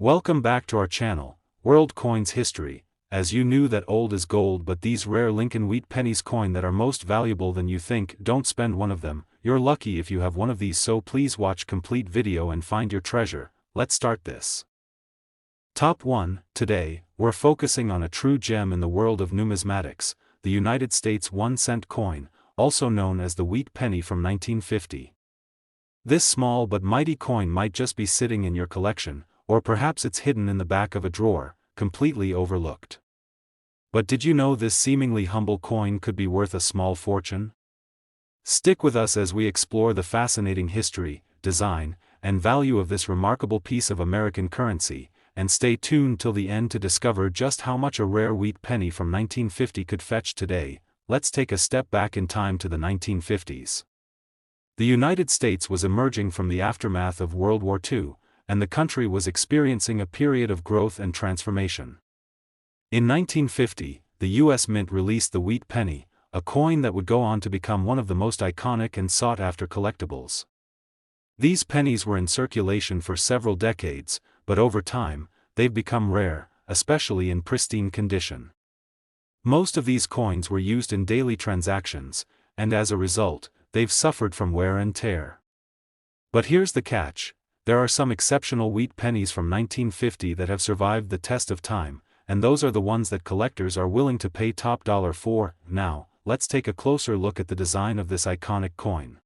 Welcome back to our channel, World Coins History. As you knew that old is gold, but these rare Lincoln Wheat Pennies coin that are most valuable than you think, don't spend one of them. You're lucky if you have one of these, so please watch complete video and find your treasure. Let's start this. Top 1. Today, we're focusing on a true gem in the world of numismatics, the United States 1-cent coin, also known as the Wheat Penny from 1950. This small but mighty coin might just be sitting in your collection, or perhaps it's hidden in the back of a drawer, completely overlooked. But did you know this seemingly humble coin could be worth a small fortune? Stick with us as we explore the fascinating history, design, and value of this remarkable piece of American currency, and stay tuned till the end to discover just how much a rare wheat penny from 1950 could fetch today. Let's take a step back in time to the 1950s. The United States was emerging from the aftermath of World War II, and the country was experiencing a period of growth and transformation. In 1950, the U.S. Mint released the Wheat Penny, a coin that would go on to become one of the most iconic and sought-after collectibles. These pennies were in circulation for several decades, but over time, they've become rare, especially in pristine condition. Most of these coins were used in daily transactions, and as a result, they've suffered from wear and tear. But here's the catch. There are some exceptional wheat pennies from 1950 that have survived the test of time, and those are the ones that collectors are willing to pay top dollar for. Now, let's take a closer look at the design of this iconic coin.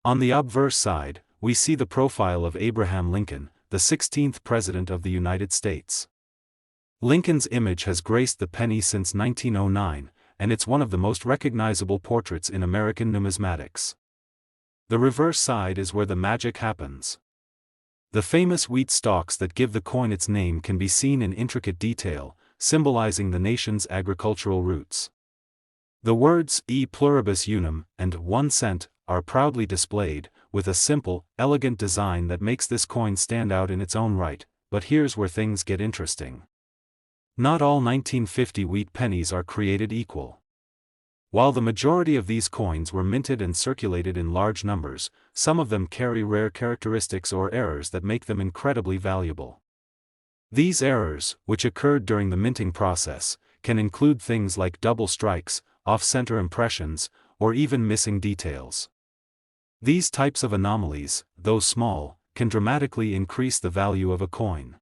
On the obverse side, we see the profile of Abraham Lincoln, the 16th President of the United States. Lincoln's image has graced the penny since 1909, and it's one of the most recognizable portraits in American numismatics. The reverse side is where the magic happens. The famous wheat stalks that give the coin its name can be seen in intricate detail, symbolizing the nation's agricultural roots. The words E pluribus unum and 1 cent are proudly displayed, with a simple, elegant design that makes this coin stand out in its own right. But here's where things get interesting. Not all 1950 wheat pennies are created equal. While the majority of these coins were minted and circulated in large numbers, some of them carry rare characteristics or errors that make them incredibly valuable. These errors, which occurred during the minting process, can include things like double strikes, off-center impressions, or even missing details. These types of anomalies, though small, can dramatically increase the value of a coin.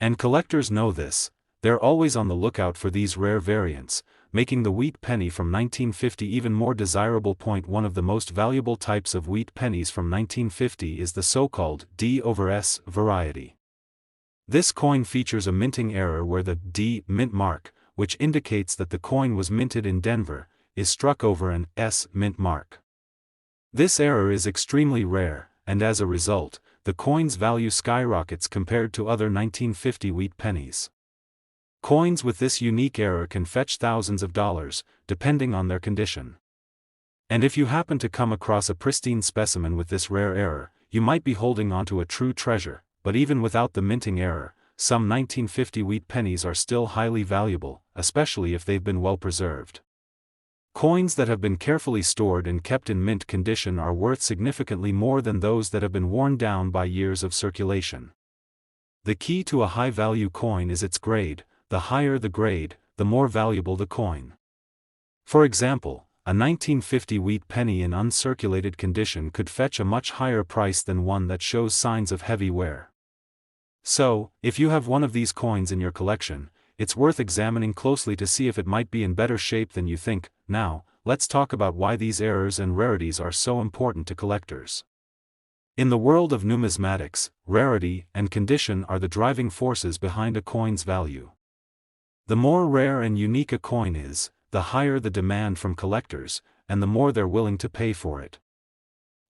And collectors know this. They're always on the lookout for these rare variants, making the wheat penny from 1950 even more desirable. One of the most valuable types of wheat pennies from 1950 is the so-called D/S variety. This coin features a minting error where the D mint mark, which indicates that the coin was minted in Denver, is struck over an S mint mark. This error is extremely rare, and as a result, the coin's value skyrockets compared to other 1950 wheat pennies. Coins with this unique error can fetch thousands of dollars, depending on their condition. And if you happen to come across a pristine specimen with this rare error, you might be holding onto a true treasure. But even without the minting error, some 1950 wheat pennies are still highly valuable, especially if they've been well preserved. Coins that have been carefully stored and kept in mint condition are worth significantly more than those that have been worn down by years of circulation. The key to a high-value coin is its grade. The higher the grade, the more valuable the coin. For example, a 1950 wheat penny in uncirculated condition could fetch a much higher price than one that shows signs of heavy wear. So, if you have one of these coins in your collection, it's worth examining closely to see if it might be in better shape than you think. Now, let's talk about why these errors and rarities are so important to collectors. In the world of numismatics, rarity and condition are the driving forces behind a coin's value. The more rare and unique a coin is, the higher the demand from collectors, and the more they're willing to pay for it.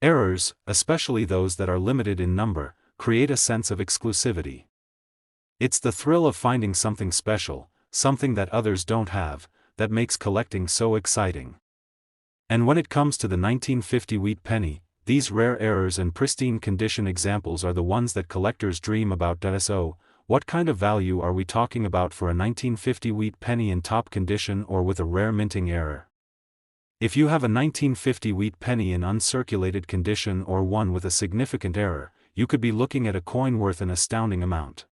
Errors, especially those that are limited in number, create a sense of exclusivity. It's the thrill of finding something special, something that others don't have, that makes collecting so exciting. And when it comes to the 1950 wheat penny, these rare errors and pristine condition examples are the ones that collectors dream about. So, what kind of value are we talking about for a 1950 wheat penny in top condition or with a rare minting error? If you have a 1950 wheat penny in uncirculated condition or one with a significant error, you could be looking at a coin worth an astounding amount.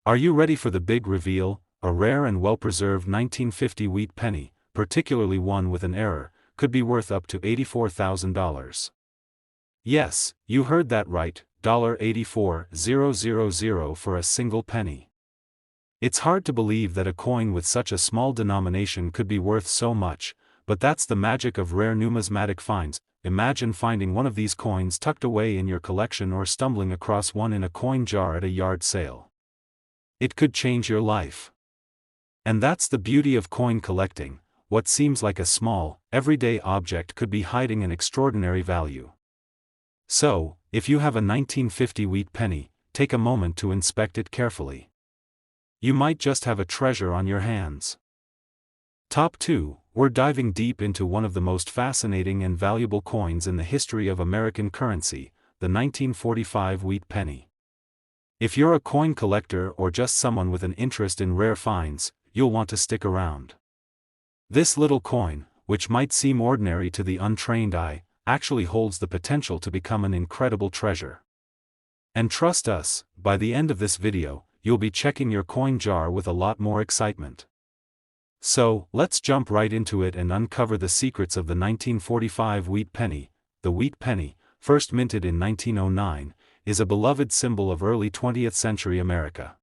Are you ready for the big reveal? A rare and well-preserved 1950 wheat penny, particularly one with an error, could be worth up to $84,000. Yes, you heard that right, $84,000 for a single penny. It's hard to believe that a coin with such a small denomination could be worth so much, but that's the magic of rare numismatic finds. Imagine finding one of these coins tucked away in your collection or stumbling across one in a coin jar at a yard sale. It could change your life. And that's the beauty of coin collecting. What seems like a small, everyday object could be hiding an extraordinary value. So, if you have a 1950 wheat penny, take a moment to inspect it carefully. You might just have a treasure on your hands. Top 2, we're diving deep into one of the most fascinating and valuable coins in the history of American currency, the 1945 wheat penny. If you're a coin collector or just someone with an interest in rare finds, you'll want to stick around. This little coin, which might seem ordinary to the untrained eye, actually holds the potential to become an incredible treasure. And trust us, by the end of this video, you'll be checking your coin jar with a lot more excitement. So, let's jump right into it and uncover the secrets of the 1945 wheat penny. The wheat penny, first minted in 1909, is a beloved symbol of early 20th century America.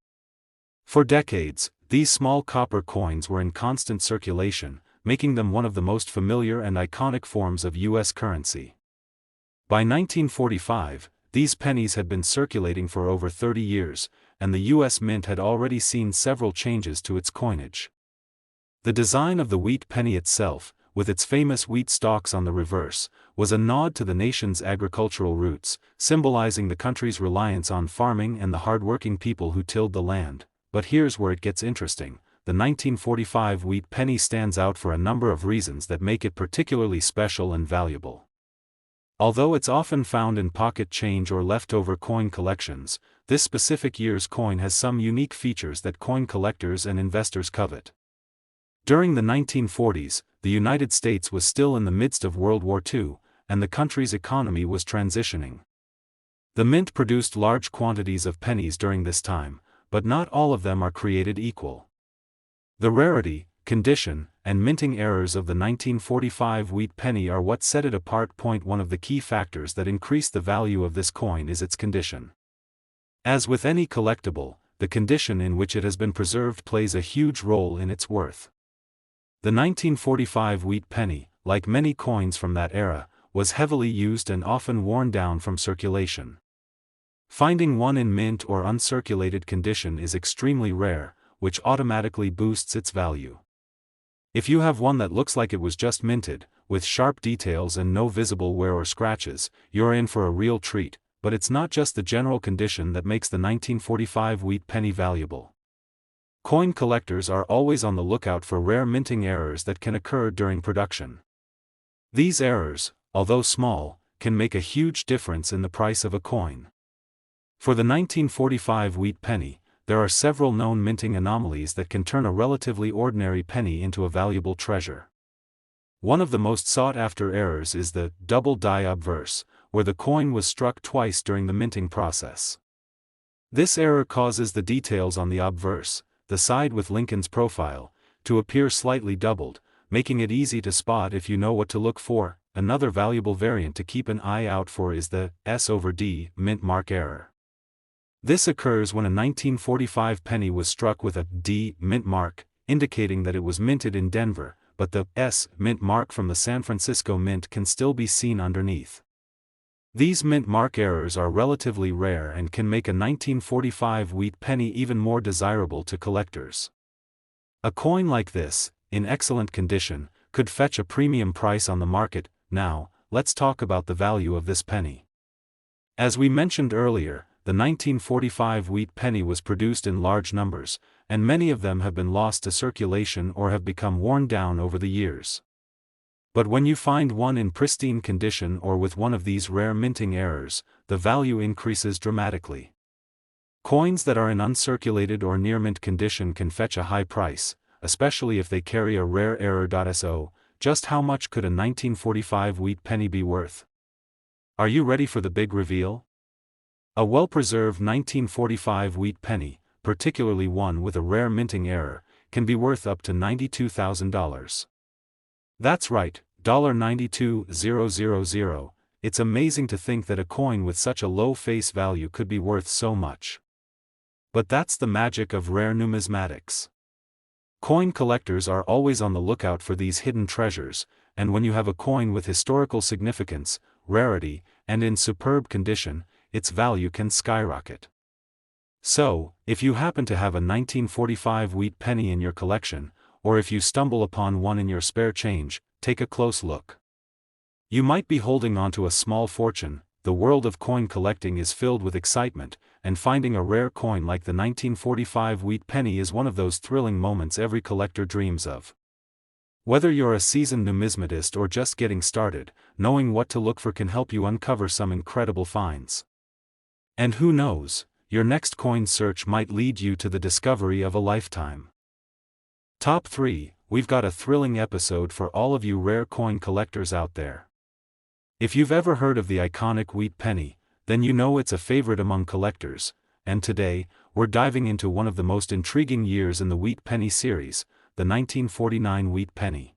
For decades, these small copper coins were in constant circulation, making them one of the most familiar and iconic forms of U.S. currency. By 1945, these pennies had been circulating for over 30 years, and the U.S. Mint had already seen several changes to its coinage. The design of the wheat penny itself, with its famous wheat stalks on the reverse, was a nod to the nation's agricultural roots, symbolizing the country's reliance on farming and the hard-working people who tilled the land. But here's where it gets interesting. The 1945 wheat penny stands out for a number of reasons that make it particularly special and valuable. Although it's often found in pocket change or leftover coin collections, this specific year's coin has some unique features that coin collectors and investors covet. During the 1940s, the United States was still in the midst of World War II, and the country's economy was transitioning. The mint produced large quantities of pennies during this time, but not all of them are created equal. The rarity, condition, and minting errors of the 1945 wheat penny are what set it apart. One of the key factors that increase the value of this coin is its condition. As with any collectible, the condition in which it has been preserved plays a huge role in its worth. The 1945 wheat penny, like many coins from that era, was heavily used and often worn down from circulation. Finding one in mint or uncirculated condition is extremely rare, which automatically boosts its value. If you have one that looks like it was just minted, with sharp details and no visible wear or scratches, you're in for a real treat. But it's not just the general condition that makes the 1945 wheat penny valuable. Coin collectors are always on the lookout for rare minting errors that can occur during production. These errors, although small, can make a huge difference in the price of a coin. For the 1945 wheat penny, there are several known minting anomalies that can turn a relatively ordinary penny into a valuable treasure. One of the most sought-after errors is the double die obverse, where the coin was struck twice during the minting process. This error causes the details on the obverse, the side with Lincoln's profile, to appear slightly doubled, making it easy to spot if you know what to look for. Another valuable variant to keep an eye out for is the S/D mint mark error. This occurs when a 1945 penny was struck with a D mint mark, indicating that it was minted in Denver, but the S mint mark from the San Francisco Mint can still be seen underneath. These mint mark errors are relatively rare and can make a 1945 wheat penny even more desirable to collectors. A coin like this, in excellent condition, could fetch a premium price on the market. Now, let's talk about the value of this penny. As we mentioned earlier, the 1945 wheat penny was produced in large numbers, and many of them have been lost to circulation or have become worn down over the years. But when you find one in pristine condition or with one of these rare minting errors, the value increases dramatically. Coins that are in uncirculated or near mint condition can fetch a high price, especially if they carry a rare error. So, just how much could a 1945 wheat penny be worth? Are you ready for the big reveal? A well-preserved 1945 wheat penny, particularly one with a rare minting error, can be worth up to $92,000. That's right, $92,000. It's amazing to think that a coin with such a low face value could be worth so much. But that's the magic of rare numismatics. Coin collectors are always on the lookout for these hidden treasures, and when you have a coin with historical significance, rarity, and in superb condition, its value can skyrocket. So, if you happen to have a 1945 wheat penny in your collection, or if you stumble upon one in your spare change, take a close look. You might be holding onto a small fortune. The world of coin collecting is filled with excitement, and finding a rare coin like the 1945 wheat penny is one of those thrilling moments every collector dreams of. Whether you're a seasoned numismatist or just getting started, knowing what to look for can help you uncover some incredible finds. And who knows, your next coin search might lead you to the discovery of a lifetime. Top 3, we've got a thrilling episode for all of you rare coin collectors out there. If you've ever heard of the iconic wheat penny, then you know it's a favorite among collectors, and today, we're diving into one of the most intriguing years in the wheat penny series, the 1949 wheat penny.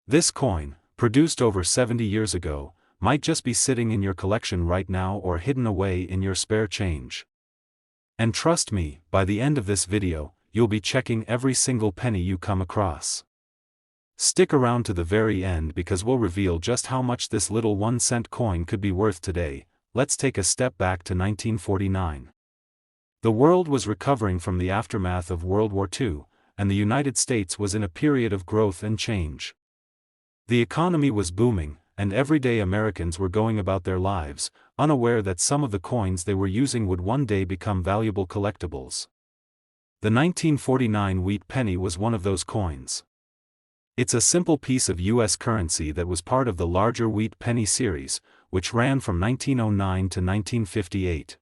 This coin, produced over 70 years ago, might just be sitting in your collection right now or hidden away in your spare change. And trust me, by the end of this video, you'll be checking every single penny you come across. Stick around to the very end because we'll reveal just how much this little 1-cent coin could be worth today. Let's take a step back to 1949. The world was recovering from the aftermath of World War II, and the United States was in a period of growth and change. The economy was booming, and everyday Americans were going about their lives, unaware that some of the coins they were using would one day become valuable collectibles. The 1949 wheat penny was one of those coins. It's a simple piece of U.S. currency that was part of the larger wheat penny series, which ran from 1909 to 1958.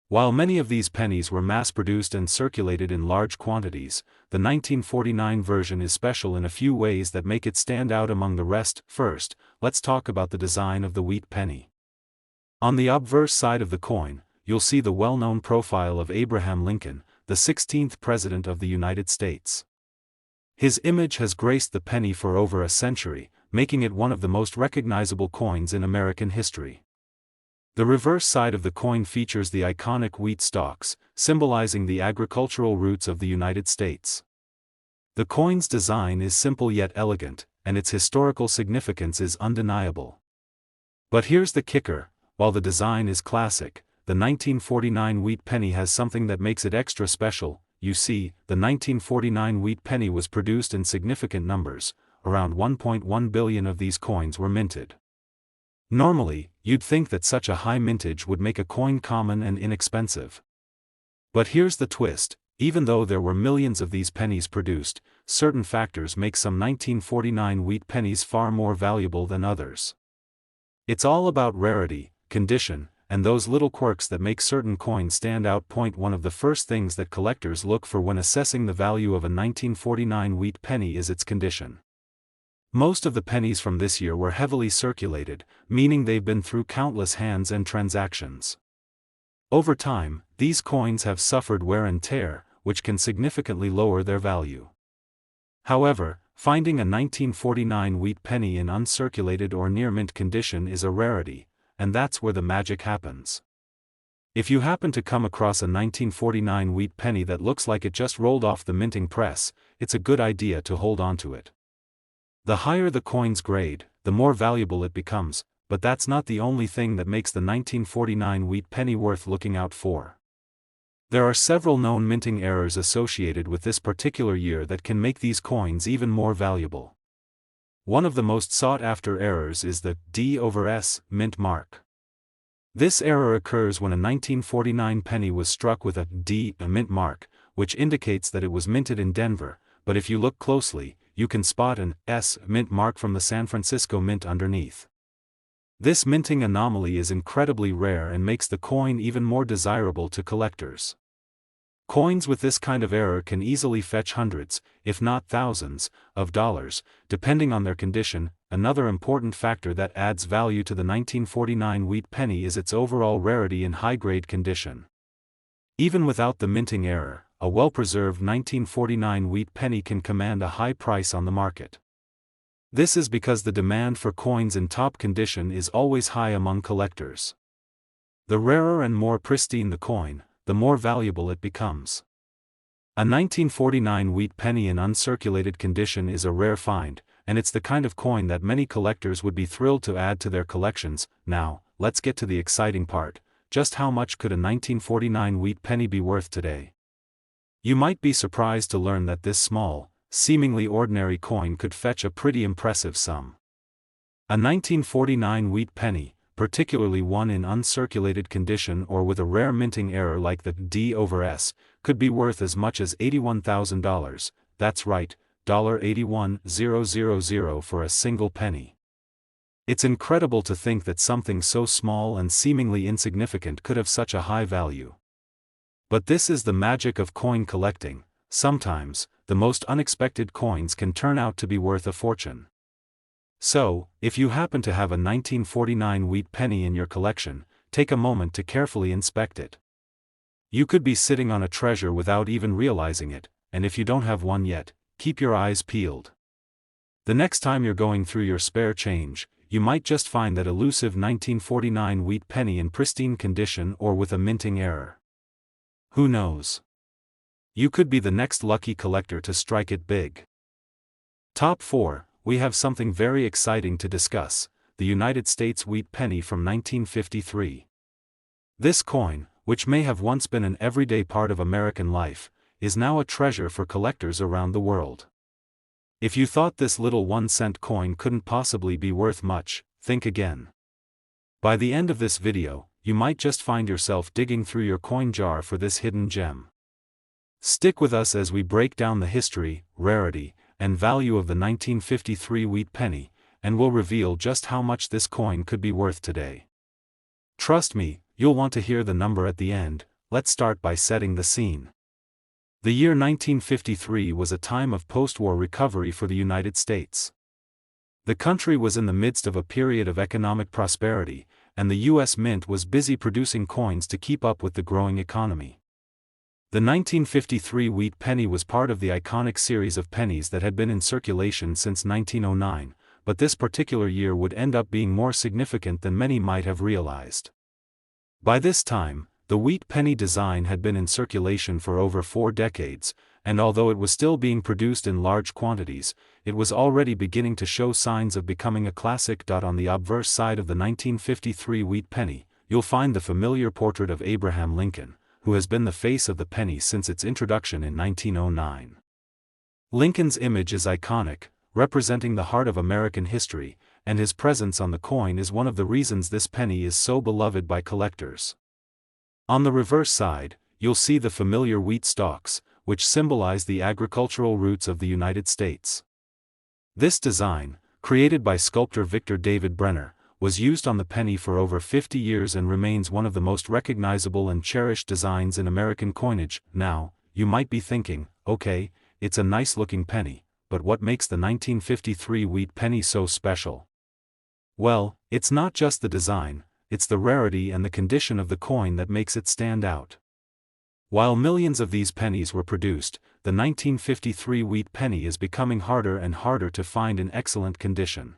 While many of these pennies were mass-produced and circulated in large quantities, the 1949 version is special in a few ways that make it stand out among the rest. First, let's talk about the design of the wheat penny. On the obverse side of the coin, you'll see the well-known profile of Abraham Lincoln, the 16th President of the United States. His image has graced the penny for over a century, making it one of the most recognizable coins in American history. The reverse side of the coin features the iconic wheat stalks, symbolizing the agricultural roots of the United States. The coin's design is simple yet elegant, and its historical significance is undeniable. But here's the kicker: while the design is classic, the 1949 wheat penny has something that makes it extra special. You see, the 1949 wheat penny was produced in significant numbers. Around 1.1 billion of these coins were minted. Normally, you'd think that such a high mintage would make a coin common and inexpensive. But here's the twist: even though there were millions of these pennies produced, certain factors make some 1949 wheat pennies far more valuable than others. It's all about rarity, condition, and those little quirks that make certain coins stand out. One of the first things that collectors look for when assessing the value of a 1949 wheat penny is its condition. Most of the pennies from this year were heavily circulated, meaning they've been through countless hands and transactions. Over time, these coins have suffered wear and tear, which can significantly lower their value. However, finding a 1949 wheat penny in uncirculated or near-mint condition is a rarity, and that's where the magic happens. If you happen to come across a 1949 wheat penny that looks like it just rolled off the minting press, it's a good idea to hold on to it. The higher the coin's grade, the more valuable it becomes, but that's not the only thing that makes the 1949 wheat penny worth looking out for. There are several known minting errors associated with this particular year that can make these coins even more valuable. One of the most sought-after errors is the D/S mint mark. This error occurs when a 1949 penny was struck with a D mint mark, which indicates that it was minted in Denver, but if you look closely, you can spot an S mint mark from the San Francisco Mint underneath. This minting anomaly is incredibly rare and makes the coin even more desirable to collectors. Coins with this kind of error can easily fetch hundreds, if not thousands, of dollars, depending on their condition. Another important factor that adds value to the 1949 wheat penny is its overall rarity and high-grade condition. Even without the minting error, a well-preserved 1949 wheat penny can command a high price on the market. This is because the demand for coins in top condition is always high among collectors. The rarer and more pristine the coin, the more valuable it becomes. A 1949 wheat penny in uncirculated condition is a rare find, and it's the kind of coin that many collectors would be thrilled to add to their collections. Now, let's get to the exciting part. Just how much could a 1949 wheat penny be worth today? You might be surprised to learn that this small, seemingly ordinary coin could fetch a pretty impressive sum. A 1949 wheat penny, particularly one in uncirculated condition or with a rare minting error like the D/S, could be worth as much as $81,000, that's right, $81,000 for a single penny. It's incredible to think that something so small and seemingly insignificant could have such a high value. But this is the magic of coin collecting. Sometimes, the most unexpected coins can turn out to be worth a fortune. So, if you happen to have a 1949 wheat penny in your collection, take a moment to carefully inspect it. You could be sitting on a treasure without even realizing it, and if you don't have one yet, keep your eyes peeled. The next time you're going through your spare change, you might just find that elusive 1949 wheat penny in pristine condition or with a minting error. Who knows? You could be the next lucky collector to strike it big. Top 4. We have something very exciting to discuss, the United States wheat penny from 1953. This coin, which may have once been an everyday part of American life, is now a treasure for collectors around the world. If you thought this little 1-cent coin couldn't possibly be worth much, think again. By the end of this video, you might just find yourself digging through your coin jar for this hidden gem. Stick with us as we break down the history, rarity, and value of the 1953 wheat penny, and we'll reveal just how much this coin could be worth today. Trust me, you'll want to hear the number at the end. Let's start by setting the scene. The year 1953 was a time of post-war recovery for the United States. The country was in the midst of a period of economic prosperity, and the U.S. Mint was busy producing coins to keep up with the growing economy. The 1953 wheat penny was part of the iconic series of pennies that had been in circulation since 1909, but this particular year would end up being more significant than many might have realized. By this time, the wheat penny design had been in circulation for over 4 decades, and although it was still being produced in large quantities, it was already beginning to show signs of becoming a classic. On the obverse side of the 1953 wheat penny, you'll find the familiar portrait of Abraham Lincoln, who has been the face of the penny since its introduction in 1909. Lincoln's image is iconic, representing the heart of American history, and his presence on the coin is one of the reasons this penny is so beloved by collectors. On the reverse side, you'll see the familiar wheat stalks, which symbolize the agricultural roots of the United States. This design, created by sculptor Victor David Brenner, was used on the penny for over 50 years and remains one of the most recognizable and cherished designs in American coinage. Now, you might be thinking, okay, it's a nice-looking penny, but what makes the 1953 wheat penny so special? Well, it's not just the design, it's the rarity and the condition of the coin that makes it stand out. While millions of these pennies were produced, the 1953 wheat penny is becoming harder and harder to find in excellent condition.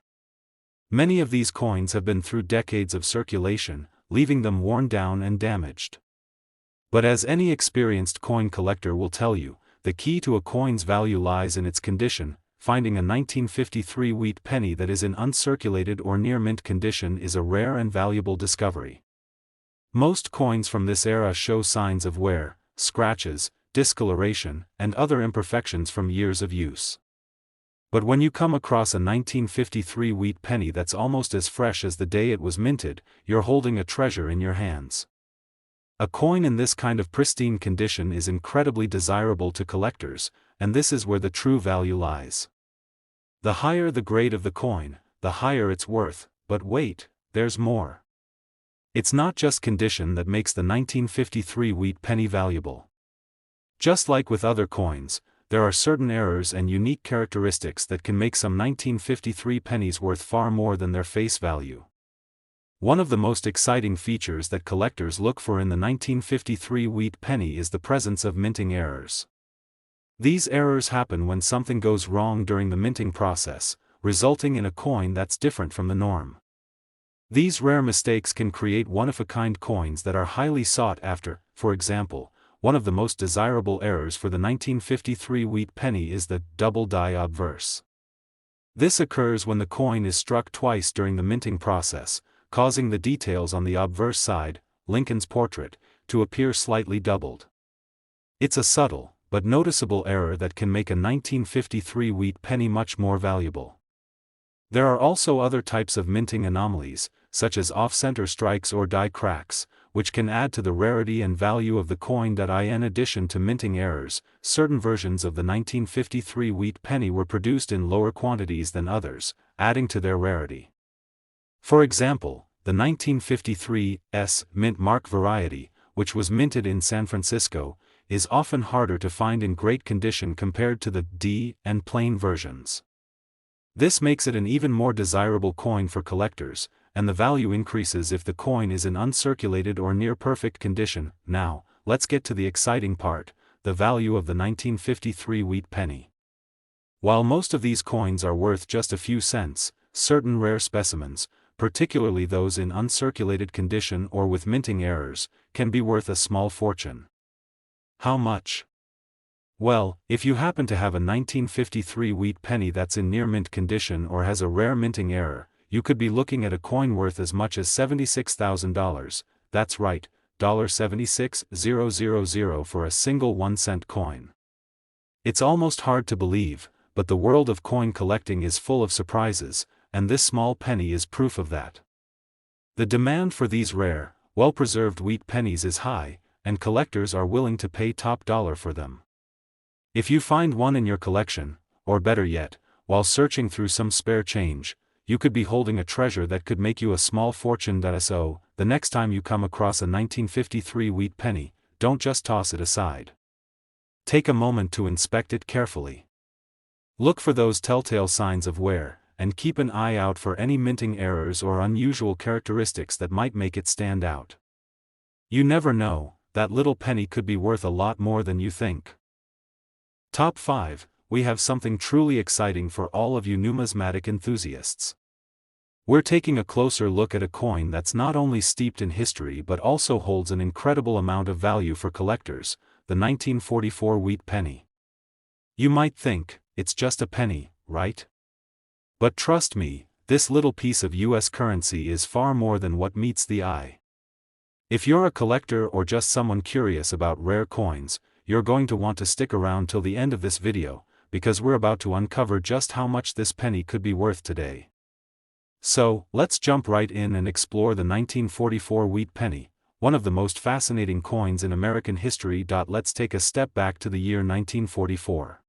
Many of these coins have been through decades of circulation, leaving them worn down and damaged. But as any experienced coin collector will tell you, the key to a coin's value lies in its condition. Finding a 1953 wheat penny that is in uncirculated or near mint condition is a rare and valuable discovery. Most coins from this era show signs of wear, scratches, discoloration, and other imperfections from years of use. But when you come across a 1953 wheat penny that's almost as fresh as the day it was minted, you're holding a treasure in your hands. A coin in this kind of pristine condition is incredibly desirable to collectors, and this is where the true value lies. The higher the grade of the coin, the higher its worth, but wait, there's more. It's not just condition that makes the 1953 wheat penny valuable. Just like with other coins, there are certain errors and unique characteristics that can make some 1953 pennies worth far more than their face value. One of the most exciting features that collectors look for in the 1953 wheat penny is the presence of minting errors. These errors happen when something goes wrong during the minting process, resulting in a coin that's different from the norm. These rare mistakes can create one-of-a-kind coins that are highly sought after. For example, one of the most desirable errors for the 1953 wheat penny is the double die obverse. This occurs when the coin is struck twice during the minting process, causing the details on the obverse side, Lincoln's portrait, to appear slightly doubled. It's a subtle, but noticeable error that can make a 1953 wheat penny much more valuable. There are also other types of minting anomalies, such as off-center strikes or die cracks, which can add to the rarity and value of the coin. In addition to minting errors, certain versions of the 1953 wheat penny were produced in lower quantities than others, adding to their rarity. For example, the 1953 S mint mark variety, which was minted in San Francisco, is often harder to find in great condition compared to the D and plain versions. This makes it an even more desirable coin for collectors, and the value increases if the coin is in uncirculated or near perfect condition. Now, let's get to the exciting part, the value of the 1953 wheat penny. While most of these coins are worth just a few cents, certain rare specimens, particularly those in uncirculated condition or with minting errors, can be worth a small fortune. How much? Well, if you happen to have a 1953 wheat penny that's in near mint condition or has a rare minting error, you could be looking at a coin worth as much as $76,000, that's right, $76,000 for a single 1-cent coin. It's almost hard to believe, but the world of coin collecting is full of surprises, and this small penny is proof of that. The demand for these rare, well-preserved wheat pennies is high, and collectors are willing to pay top dollar for them. If you find one in your collection, or better yet, while searching through some spare change, you could be holding a treasure that could make you a small fortune. So, the next time you come across a 1953 wheat penny, don't just toss it aside. Take a moment to inspect it carefully. Look for those telltale signs of wear, and keep an eye out for any minting errors or unusual characteristics that might make it stand out. You never know, that little penny could be worth a lot more than you think. Top 5, we have something truly exciting for all of you numismatic enthusiasts. We're taking a closer look at a coin that's not only steeped in history but also holds an incredible amount of value for collectors, the 1944 wheat penny. You might think, it's just a penny, right? But trust me, this little piece of US currency is far more than what meets the eye. If you're a collector or just someone curious about rare coins, you're going to want to stick around till the end of this video, because we're about to uncover just how much this penny could be worth today. So, let's jump right in and explore the 1944 wheat penny, one of the most fascinating coins in American history. Let's take a step back to the year 1944.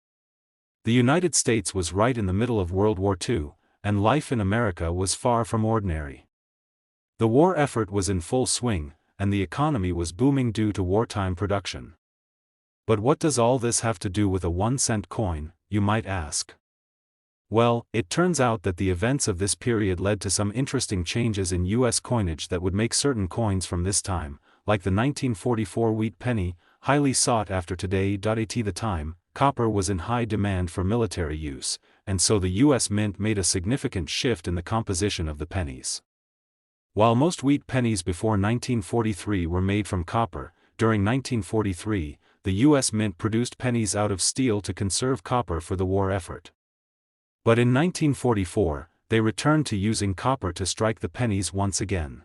The United States was right in the middle of World War II, and life in America was far from ordinary. The war effort was in full swing, and the economy was booming due to wartime production. But what does all this have to do with a 1-cent coin, you might ask? Well, it turns out that the events of this period led to some interesting changes in U.S. coinage that would make certain coins from this time, like the 1944 wheat penny, highly sought after today. At the time, copper was in high demand for military use, and so the U.S. Mint made a significant shift in the composition of the pennies. While most wheat pennies before 1943 were made from copper, during 1943, the U.S. Mint produced pennies out of steel to conserve copper for the war effort. But in 1944, they returned to using copper to strike the pennies once again.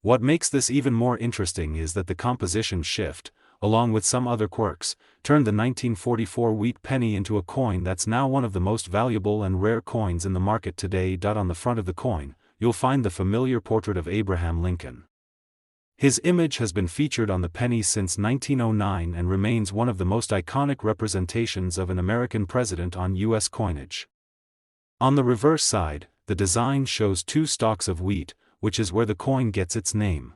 What makes this even more interesting is that the composition shift, along with some other quirks, turned the 1944 wheat penny into a coin that's now one of the most valuable and rare coins in the market today. On the front of the coin, you'll find the familiar portrait of Abraham Lincoln. His image has been featured on the penny since 1909 and remains one of the most iconic representations of an American president on U.S. coinage. On the reverse side, the design shows 2 stalks of wheat, which is where the coin gets its name.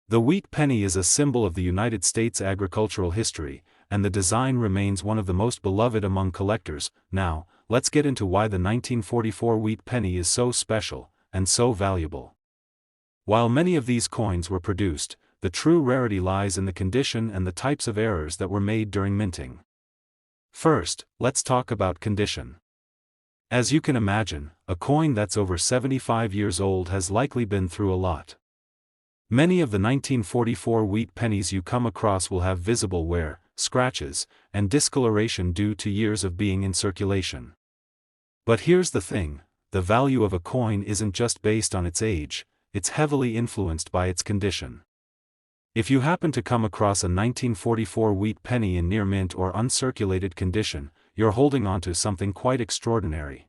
The wheat penny is a symbol of the United States agricultural history, and the design remains one of the most beloved among collectors. Now, let's get into why the 1944 wheat penny is so special, and so valuable. While many of these coins were produced, the true rarity lies in the condition and the types of errors that were made during minting. First, let's talk about condition. As you can imagine, a coin that's over 75 years old has likely been through a lot. Many of the 1944 wheat pennies you come across will have visible wear, scratches, and discoloration due to years of being in circulation. But here's the thing, the value of a coin isn't just based on its age, it's heavily influenced by its condition. If you happen to come across a 1944 wheat penny in near mint or uncirculated condition, you're holding on to something quite extraordinary.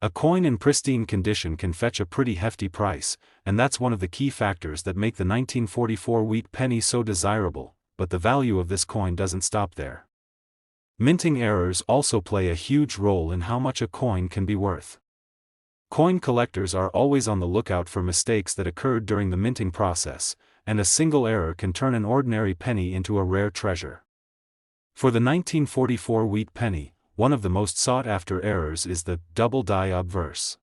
A coin in pristine condition can fetch a pretty hefty price, and that's one of the key factors that make the 1944 wheat penny so desirable, but the value of this coin doesn't stop there. Minting errors also play a huge role in how much a coin can be worth. Coin collectors are always on the lookout for mistakes that occurred during the minting process, and a single error can turn an ordinary penny into a rare treasure. For the 1944 wheat penny, one of the most sought-after errors is the double die obverse.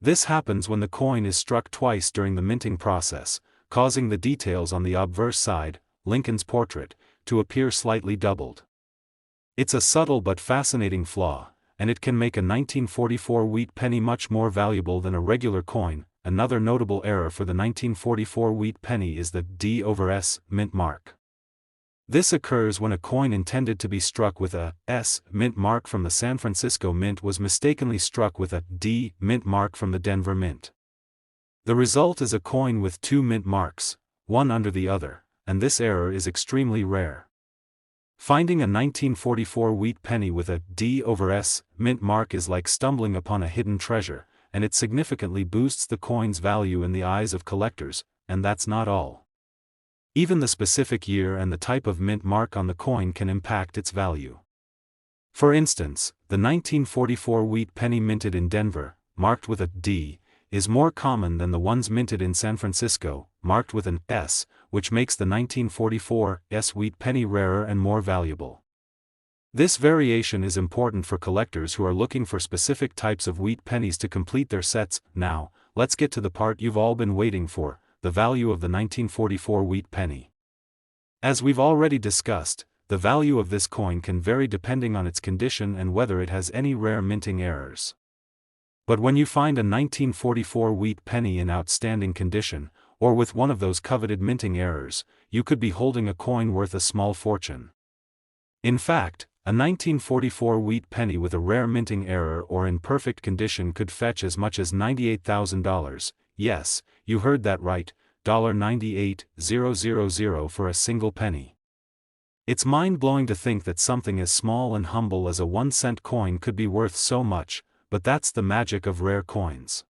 This happens when the coin is struck twice during the minting process, causing the details on the obverse side, Lincoln's portrait, to appear slightly doubled. It's a subtle but fascinating flaw, and it can make a 1944 wheat penny much more valuable than a regular coin. Another notable error for the 1944 wheat penny is the D/S mint mark. This occurs when a coin intended to be struck with a S mint mark from the San Francisco Mint was mistakenly struck with a D mint mark from the Denver Mint. The result is a coin with two mint marks, one under the other, and this error is extremely rare. Finding a 1944 wheat penny with a D/S mint mark is like stumbling upon a hidden treasure, and it significantly boosts the coin's value in the eyes of collectors, and that's not all. Even the specific year and the type of mint mark on the coin can impact its value. For instance, the 1944 wheat penny minted in Denver, marked with a D, is more common than the ones minted in San Francisco, marked with an S, which makes the 1944 S wheat penny rarer and more valuable. This variation is important for collectors who are looking for specific types of wheat pennies to complete their sets. Now, let's get to the part you've all been waiting for, the value of the 1944 wheat penny. As we've already discussed, the value of this coin can vary depending on its condition and whether it has any rare minting errors. But when you find a 1944 wheat penny in outstanding condition, or with one of those coveted minting errors, you could be holding a coin worth a small fortune. In fact, a 1944 wheat penny with a rare minting error or in perfect condition could fetch as much as $98,000, yes, you heard that right, $98,000 for a single penny. It's mind-blowing to think that something as small and humble as a 1-cent coin could be worth so much, but that's the magic of rare coins.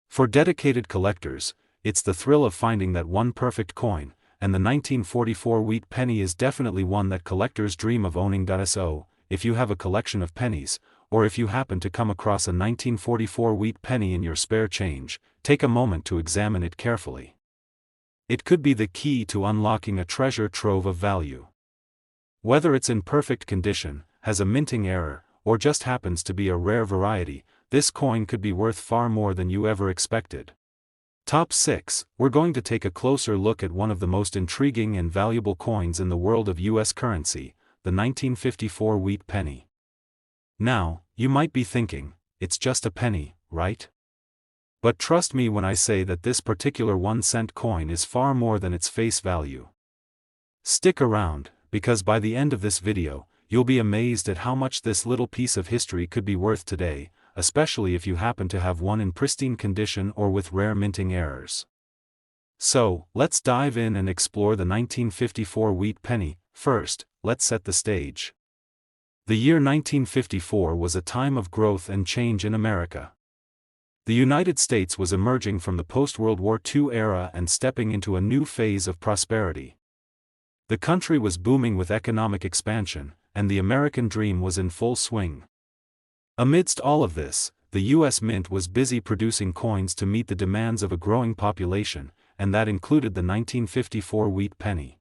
For dedicated collectors, it's the thrill of finding that one perfect coin, and the 1944 wheat penny is definitely one that collectors dream of owning. So, if you have a collection of pennies, or if you happen to come across a 1944 wheat penny in your spare change, take a moment to examine it carefully. It could be the key to unlocking a treasure trove of value. Whether it's in perfect condition, has a minting error, or just happens to be a rare variety, this coin could be worth far more than you ever expected. Top 6, we're going to take a closer look at one of the most intriguing and valuable coins in the world of U.S. currency, the 1954 wheat penny. Now, you might be thinking, it's just a penny, right? But trust me when I say that this particular 1-cent coin is far more than its face value. Stick around, because by the end of this video, you'll be amazed at how much this little piece of history could be worth today, especially if you happen to have one in pristine condition or with rare minting errors. So, let's dive in and explore the 1954 wheat penny. First, let's set the stage. The year 1954 was a time of growth and change in America. The United States was emerging from the post-World War II era and stepping into a new phase of prosperity. The country was booming with economic expansion, and the American dream was in full swing. Amidst all of this, the U.S. Mint was busy producing coins to meet the demands of a growing population, and that included the 1954 wheat penny.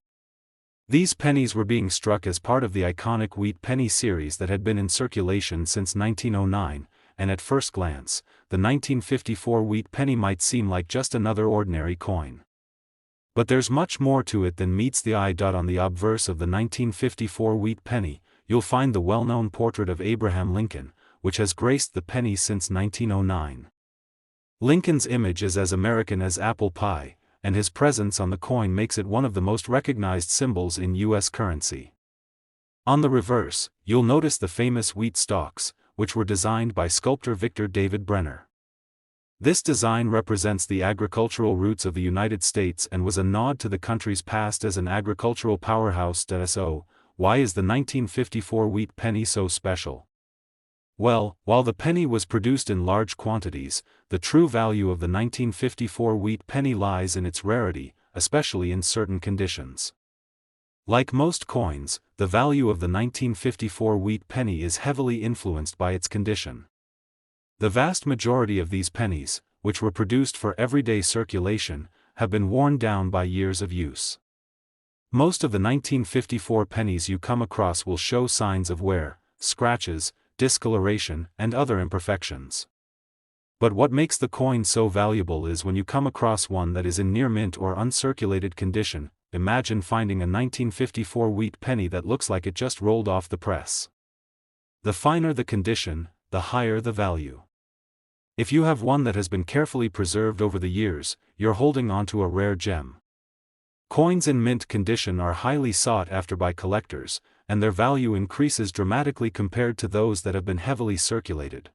These pennies were being struck as part of the iconic Wheat Pennie series that had been in circulation since 1909, and at first glance, the 1954 Wheat Pennie might seem like just another ordinary coin. But there's much more to it than meets the eye. On the obverse of the 1954 Wheat Pennie, you'll find the well-known portrait of Abraham Lincoln, which has graced the penny since 1909. Lincoln's image is as American as apple pie, and his presence on the coin makes it one of the most recognized symbols in U.S. currency. On the reverse, you'll notice the famous wheat stalks, which were designed by sculptor Victor David Brenner. This design represents the agricultural roots of the United States and was a nod to the country's past as an agricultural powerhouse. So, why is the 1954 Wheat Pennie so special? Well, while the penny was produced in large quantities, the true value of the 1954 Wheat Pennie lies in its rarity, especially in certain conditions. Like most coins, the value of the 1954 Wheat Pennie is heavily influenced by its condition. The vast majority of these pennies, which were produced for everyday circulation, have been worn down by years of use. Most of the 1954 pennies you come across will show signs of wear, scratches, discoloration, and other imperfections. But what makes the coin so valuable is when you come across one that is in near mint or uncirculated condition. Imagine finding a 1954 Wheat Pennie that looks like it just rolled off the press. The finer the condition, the higher the value. If you have one that has been carefully preserved over the years, you're holding onto a rare gem. Coins in mint condition are highly sought after by collectors, and their value increases dramatically compared to those that have been heavily circulated.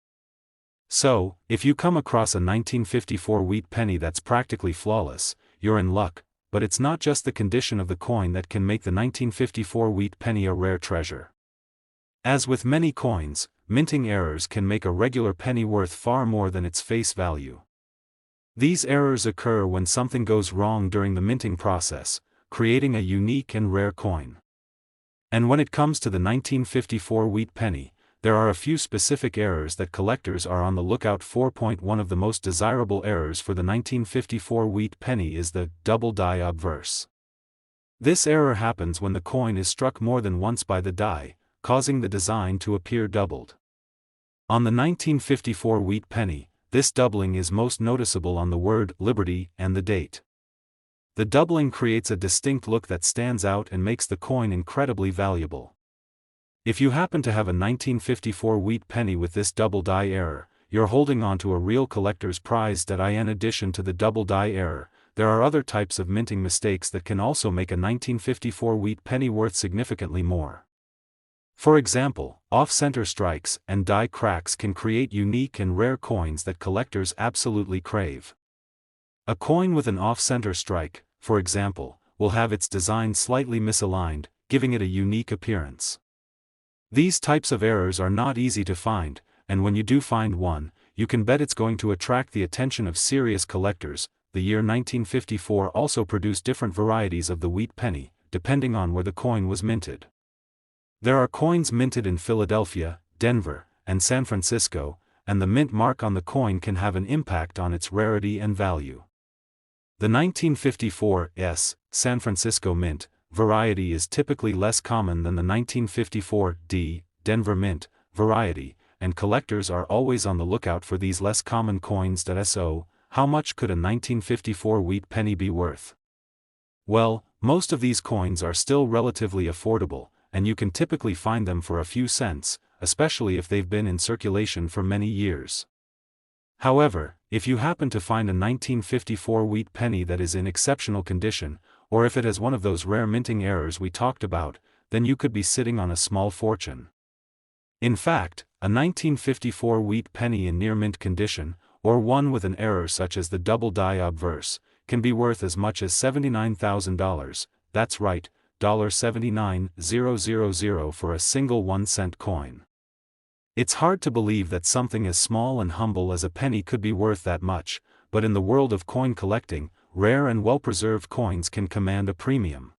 So, if you come across a 1954 Wheat Pennie that's practically flawless, you're in luck, but it's not just the condition of the coin that can make the 1954 Wheat Pennie a rare treasure. As with many coins, minting errors can make a regular penny worth far more than its face value. These errors occur when something goes wrong during the minting process, creating a unique and rare coin. And when it comes to the 1954 Wheat Pennie, there are a few specific errors that collectors are on the lookout for. One of the most desirable errors for the 1954 Wheat Pennie is the double die obverse. This error happens when the coin is struck more than once by the die, causing the design to appear doubled. On the 1954 Wheat Pennie, this doubling is most noticeable on the word Liberty and the date. The doubling creates a distinct look that stands out and makes the coin incredibly valuable. If you happen to have a 1954 Wheat Pennie with this double die error, you're holding on to a real collector's prize. In addition to the double die error, there are other types of minting mistakes that can also make a 1954 Wheat Pennie worth significantly more. For example, off-center strikes and die cracks can create unique and rare coins that collectors absolutely crave. A coin with an off-center strike, for example, will have its design slightly misaligned, giving it a unique appearance. These types of errors are not easy to find, and when you do find one, you can bet it's going to attract the attention of serious collectors. The year 1954 also produced different varieties of the Wheat Pennie, depending on where the coin was minted. There are coins minted in Philadelphia, Denver, and San Francisco, and the mint mark on the coin can have an impact on its rarity and value. The 1954 San Francisco Mint variety is typically less common than the 1954 Denver Mint variety, and collectors are always on the lookout for these less common coins. So, how much could a 1954 Wheat Pennie be worth? Well, most of these coins are still relatively affordable, and you can typically find them for a few cents, especially if they've been in circulation for many years. However, if you happen to find a 1954 Wheat Pennie that is in exceptional condition, or if it has one of those rare minting errors we talked about, then you could be sitting on a small fortune. In fact, a 1954 Wheat Pennie in near mint condition, or one with an error such as the double die obverse, can be worth as much as $79,000, that's right, $79,000 for a single 1-cent coin. It's hard to believe that something as small and humble as a penny could be worth that much, but in the world of coin collecting, rare and well-preserved coins can command a premium.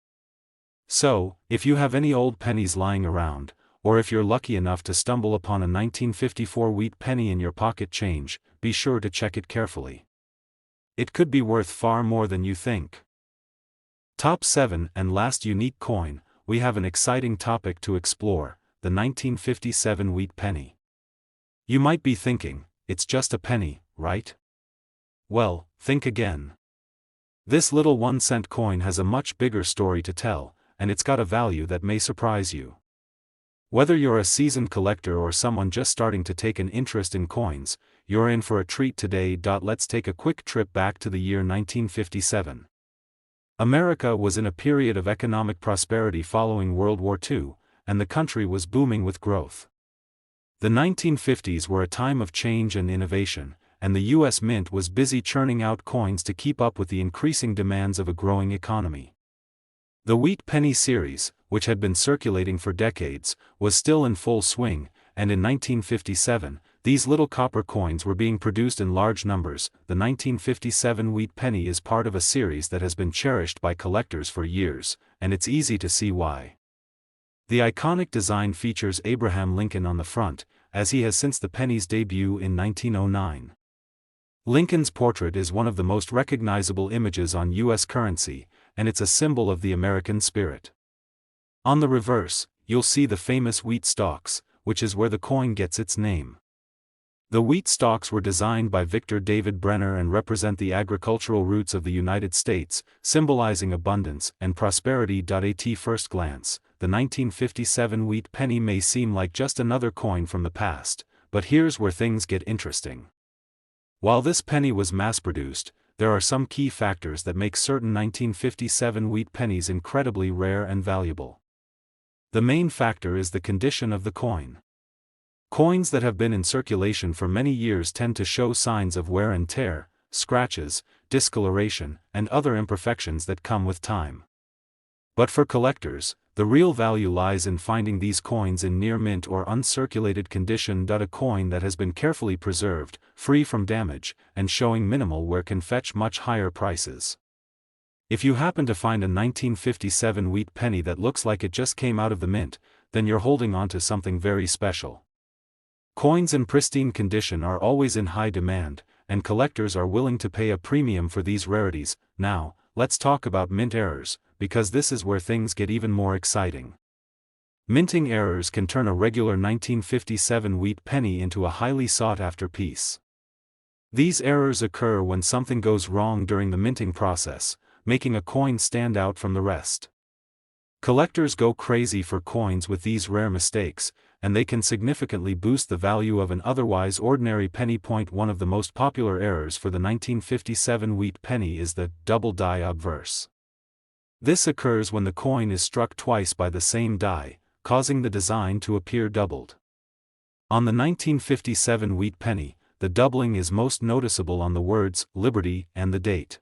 So, if you have any old pennies lying around, or if you're lucky enough to stumble upon a 1954 Wheat Pennie in your pocket change, be sure to check it carefully. It could be worth far more than you think. Top 7 and last unique coin. we have an exciting topic to explore: the 1957 Wheat Penny. You might be thinking, it's just a penny, right? Well, think again. This little 1-cent coin has a much bigger story to tell, and it's got a value that may surprise you. Whether you're a seasoned collector or someone just starting to take an interest in coins, you're in for a treat today. Let's take a quick trip back to the year 1957. America was in a period of economic prosperity following World War II, and the country was booming with growth. The 1950s were a time of change and innovation, and the U.S. Mint was busy churning out coins to keep up with the increasing demands of a growing economy. The Wheat Penny series, which had been circulating for decades, was still in full swing, and in 1957, these little copper coins were being produced in large numbers. The 1957 Wheat Penny is part of a series that has been cherished by collectors for years, and it's easy to see why. The iconic design features Abraham Lincoln on the front, as he has since the penny's debut in 1909. Lincoln's portrait is one of the most recognizable images on U.S. currency, and it's a symbol of the American spirit. On the reverse, you'll see the famous wheat stalks, which is where the coin gets its name. The wheat stalks were designed by Victor David Brenner and represent the agricultural roots of the United States, symbolizing abundance and prosperity. At first glance, the 1957 Wheat Penny may seem like just another coin from the past, but here's where things get interesting. While this penny was mass-produced, there are some key factors that make certain 1957 wheat pennies incredibly rare and valuable. The main factor is the condition of the coin. Coins that have been in circulation for many years tend to show signs of wear and tear, scratches, discoloration, and other imperfections that come with time. But for collectors, the real value lies in finding these coins in near mint or uncirculated condition. A coin that has been carefully preserved, free from damage, and showing minimal wear can fetch much higher prices. If you happen to find a 1957 wheat penny that looks like it just came out of the mint, then you're holding on to something very special. Coins in pristine condition are always in high demand, and collectors are willing to pay a premium for these rarities. Now, let's talk about mint errors, because this is where things get even more exciting. Minting errors can turn a regular 1957 wheat penny into a highly sought-after piece. These errors occur when something goes wrong during the minting process, making a coin stand out from the rest. Collectors go crazy for coins with these rare mistakes, and they can significantly boost the value of an otherwise ordinary penny. One of the most popular errors for the 1957 wheat penny is the double die obverse. This occurs when the coin is struck twice by the same die, causing the design to appear doubled. On the 1957 wheat penny, the doubling is most noticeable on the words "Liberty" and the date.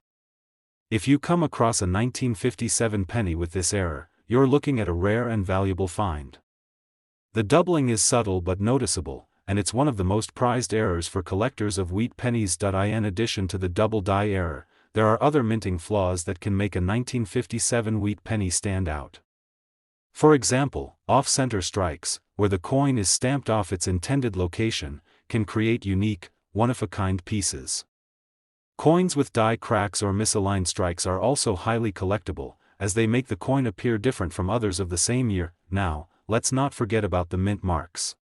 If you come across a 1957 penny with this error, you're looking at a rare and valuable find. The doubling is subtle but noticeable, and it's one of the most prized errors for collectors of wheat pennies. In addition to the double die error, there are other minting flaws that can make a 1957 wheat penny stand out. For example, off-center strikes, where the coin is stamped off its intended location, can create unique, one-of-a-kind pieces. Coins with die cracks or misaligned strikes are also highly collectible, as they make the coin appear different from others of the same year. Now, let's not forget about the mint marks.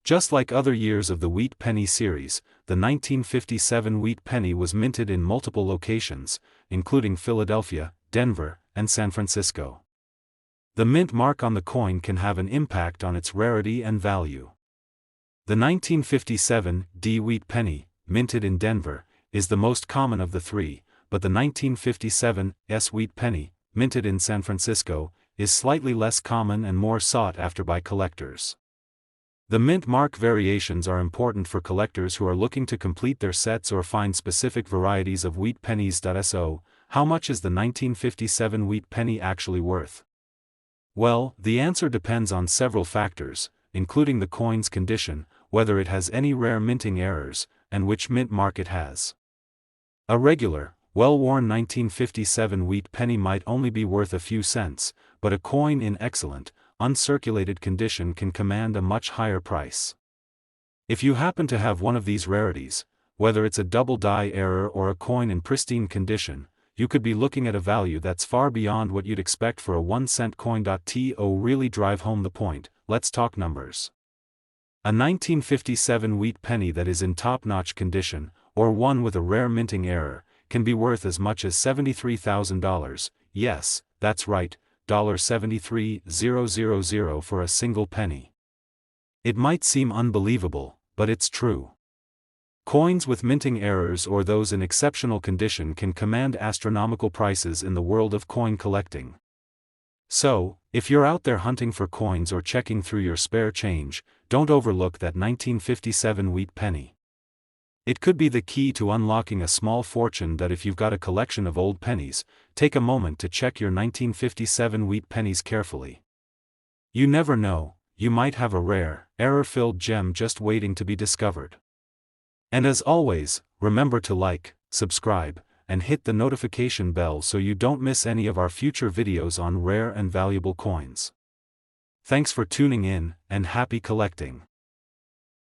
Just like other years of the Wheat Penny series, the 1957 Wheat Penny was minted in multiple locations, including Philadelphia, Denver, and San Francisco. The mint mark on the coin can have an impact on its rarity and value. The 1957 D Wheat Penny, minted in Denver, is the most common of the three, but the 1957 S Wheat Penny, minted in San Francisco, is slightly less common and more sought after by collectors. The mint mark variations are important for collectors who are looking to complete their sets or find specific varieties of wheat pennies. So, how much is the 1957 wheat penny actually worth? Well, the answer depends on several factors, including the coin's condition, whether it has any rare minting errors, and which mint mark it has. A regular, well-worn 1957 wheat penny might only be worth a few cents, but a coin in excellent, uncirculated condition can command a much higher price. If you happen to have one of these rarities, whether it's a double die error or a coin in pristine condition, you could be looking at a value that's far beyond what you'd expect for a 1-cent coin. To really drive home the point, let's talk numbers. A 1957 wheat penny that is in top-notch condition, or one with a rare minting error, can be worth as much as $73,000, yes, that's right, $73,000 for a single penny. It might seem unbelievable, but it's true. Coins with minting errors or those in exceptional condition can command astronomical prices in the world of coin collecting. So, if you're out there hunting for coins or checking through your spare change, don't overlook that 1957 wheat penny. It could be the key to unlocking a small fortune. That if you've got a collection of old pennies, take a moment to check your 1957 wheat pennies carefully. You never know, you might have a rare, error-filled gem just waiting to be discovered. And as always, remember to like, subscribe, and hit the notification bell so you don't miss any of our future videos on rare and valuable coins. Thanks for tuning in, and happy collecting.